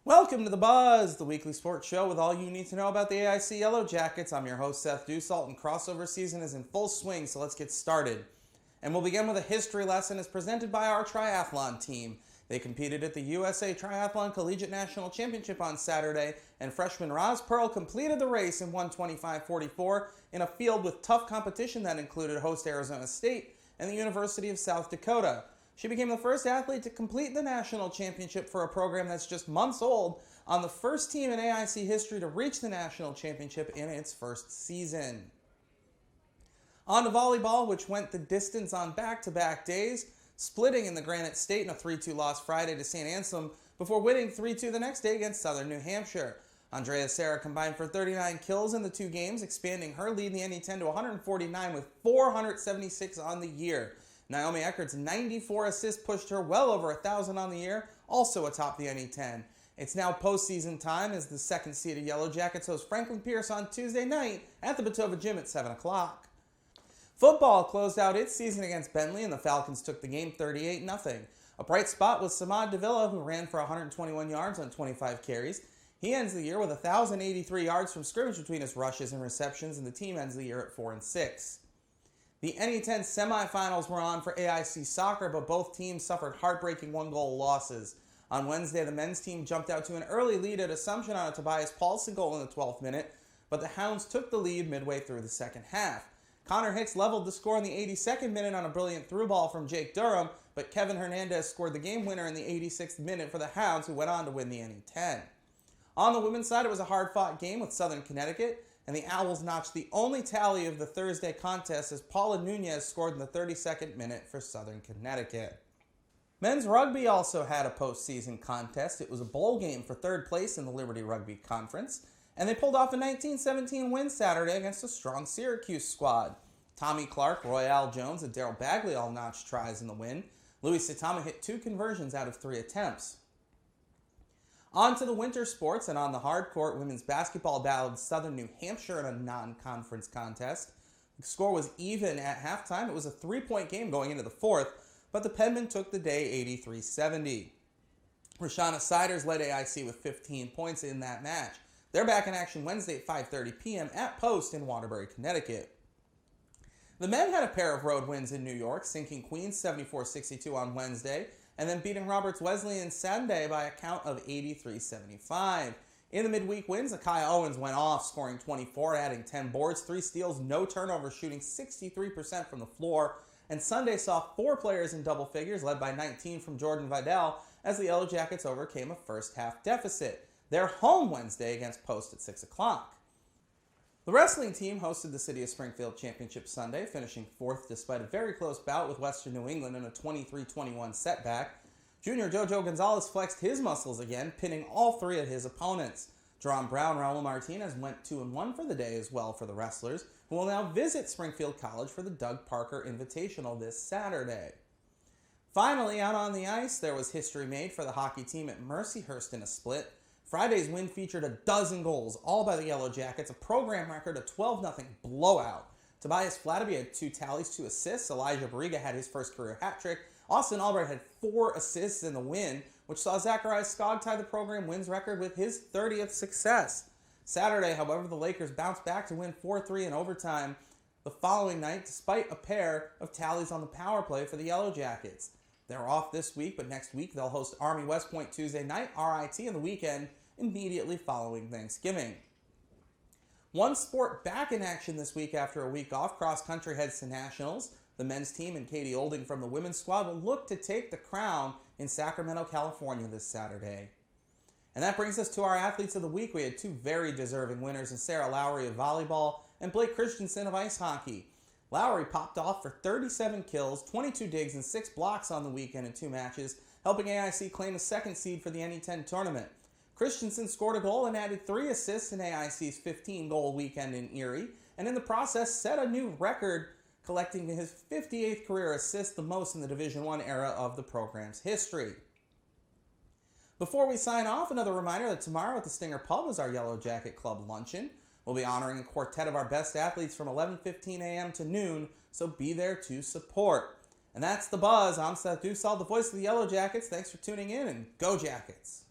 Welcome to The Buzz, the weekly sports show with all you need to know about the AIC Yellow Jackets. I'm your host, Seth Dussault, and crossover season is in full swing, so let's get started. And we'll begin with a history lesson as presented by our triathlon team. They competed at the USA Triathlon Collegiate National Championship on Saturday, and freshman Roz Pearl completed the race in 1:25:44 in a field with tough competition that included host Arizona State and the University of South Dakota. She became the first athlete to complete the national championship for a program that's just months old, on the first team in AIC history to reach the national championship in its first season. On to volleyball, which went the distance on back-to-back days, splitting in the Granite State in a 3-2 loss Friday to St. Anselm before winning 3-2 the next day against Southern New Hampshire. Andrea Serra combined for 39 kills in the two games, expanding her lead in the NE10 to 149 with 476 on the year. Naomi Eckert's 94 assists pushed her well over 1,000 on the year, also atop the NE10. It's now postseason time as the second-seeded Yellow Jackets host Franklin Pierce on Tuesday night at the Batova Gym at 7 o'clock. Football closed out its season against Bentley, and the Falcons took the game 38-0. A bright spot was Samad Davila, who ran for 121 yards on 25 carries. He ends the year with 1,083 yards from scrimmage between his rushes and receptions, and the team ends the year at 4-6. The NE10 semifinals were on for AIC soccer, but both teams suffered heartbreaking one-goal losses. On Wednesday, the men's team jumped out to an early lead at Assumption on a Tobias Paulson goal in the 12th minute, but the Hounds took the lead midway through the second half. Connor Hicks leveled the score in the 82nd minute on a brilliant through ball from Jake Durham, but Kevin Hernandez scored the game winner in the 86th minute for the Hounds, who went on to win the NE10. On the women's side, it was a hard-fought game with Southern Connecticut, and the Owls notched the only tally of the Thursday contest as Paula Nunez scored in the 32nd minute for Southern Connecticut. Men's rugby also had a postseason contest. It was a bowl game for third place in the Liberty Rugby Conference, and they pulled off a 19-17 win Saturday against a strong Syracuse squad. Tommy Clark, Royale Jones, and Daryl Bagley all notched tries in the win. Louis Satama hit 2 conversions out of 3 attempts. On to the winter sports, and on the hard court, women's basketball battled Southern New Hampshire in a non-conference contest. The score was even at halftime. It was a 3-point game going into the fourth, but the Penmen took the day 83-70. Rashana Siders led AIC with 15 points in that match. They're back in action Wednesday at 5:30 p.m. at Post in Waterbury, Connecticut. The men had a pair of road wins in New York, sinking Queens 74-62 on Wednesday, and then beating Roberts Wesleyan Sunday by a count of 83-75. In the midweek wins, Akai Owens went off, scoring 24, adding 10 boards, 3 steals, no turnovers, shooting 63% from the floor. And Sunday saw 4 players in double figures, led by 19 from Jordan Vidal, as the Yellow Jackets overcame a first-half deficit. They're home Wednesday against Post at 6 o'clock. The wrestling team hosted the City of Springfield Championship Sunday, finishing 4th despite a very close bout with Western New England in a 23-21 setback. Junior Jojo Gonzalez flexed his muscles again, pinning all 3 of his opponents. Jerome Brown and Raul Martinez went 2-1 for the day as well for the wrestlers, who will now visit Springfield College for the Doug Parker Invitational this Saturday. Finally, out on the ice, there was history made for the hockey team at Mercyhurst in a split. Friday's win featured a dozen goals, all by the Yellow Jackets, a program record, a 12-0 blowout. Tobias Flatterby had 2 tallies, 2 assists. Elijah Bariga had his first career hat trick. Austin Albright had 4 assists in the win, which saw Zacharias Skog tie the program wins record with his 30th success. Saturday, however, the Lakers bounced back to win 4-3 in overtime the following night, despite a pair of tallies on the power play for the Yellow Jackets. They're off this week, but next week they'll host Army West Point Tuesday night, RIT, in the weekend immediately following Thanksgiving. One sport back in action this week after a week off, cross country heads to nationals. The men's team and Katie Olding from the women's squad will look to take the crown in Sacramento, California this Saturday. And that brings us to our athletes of the week. We had 2 very deserving winners in Sarah Lowry of volleyball and Blake Christensen of ice hockey. Lowry popped off for 37 kills, 22 digs, and 6 blocks on the weekend in 2 matches, helping AIC claim a second seed for the NE10 tournament. Christensen scored a goal and added 3 assists in AIC's 15-goal weekend in Erie, and in the process set a new record, collecting his 58th career assist, the most in the Division I era of the program's history. Before we sign off, another reminder that tomorrow at the Stinger Pub is our Yellow Jacket Club luncheon. We'll be honoring a quartet of our best athletes from 11:15 a.m. to noon, so be there to support. And that's The Buzz. I'm Seth Dussault, the voice of the Yellow Jackets. Thanks for tuning in, and go Jackets!